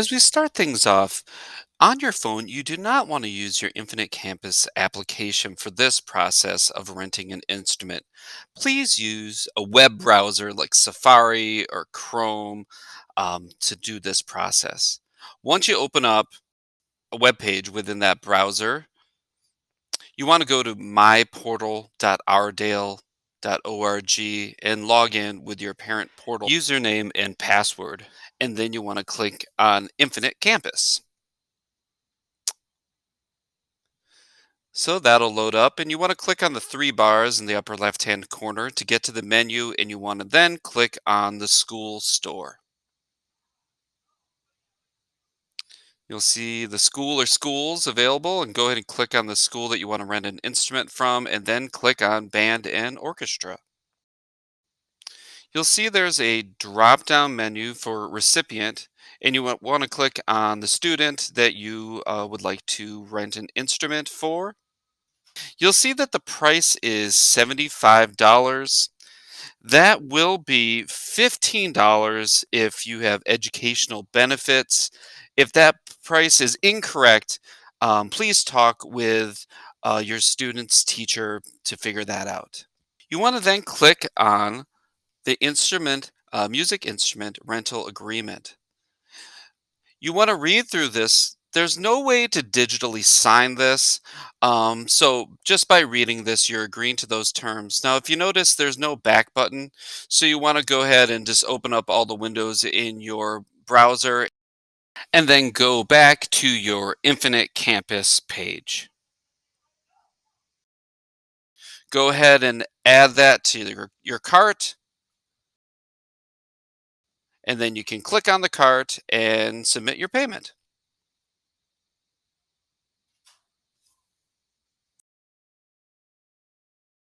As we start things off, on your phone, you do not want to use your Infinite Campus application for this process of renting an instrument. Please use a web browser like Safari or Chrome to do this process. Once you open up a web page within that browser, you want to go to myportal.ardale.org and log in with your parent portal username and password. And then you want to click on Infinite Campus. So that'll load up, and you want to click on the three bars in the upper left hand corner to get to the menu, and you want to then click on the school store. You'll see the school or schools available, and go ahead and click on the school that you want to rent an instrument from, and then click on band and orchestra. You'll see there's a drop down menu for recipient, and you want to click on the student that you would like to rent an instrument for. You'll see that the price is $75. That will be $15 if you have educational benefits. If that price is incorrect, please talk with your student's teacher to figure that out. You want to then click on the music instrument rental agreement. You want to read through this. There's no way to digitally sign this. So just by reading this, you're agreeing to those terms. Now, if you notice, there's no back button. So you want to go ahead and just open up all the windows in your browser and then go back to your Infinite Campus page. Go ahead and add that to your cart, and then you can click on the cart and submit your payment.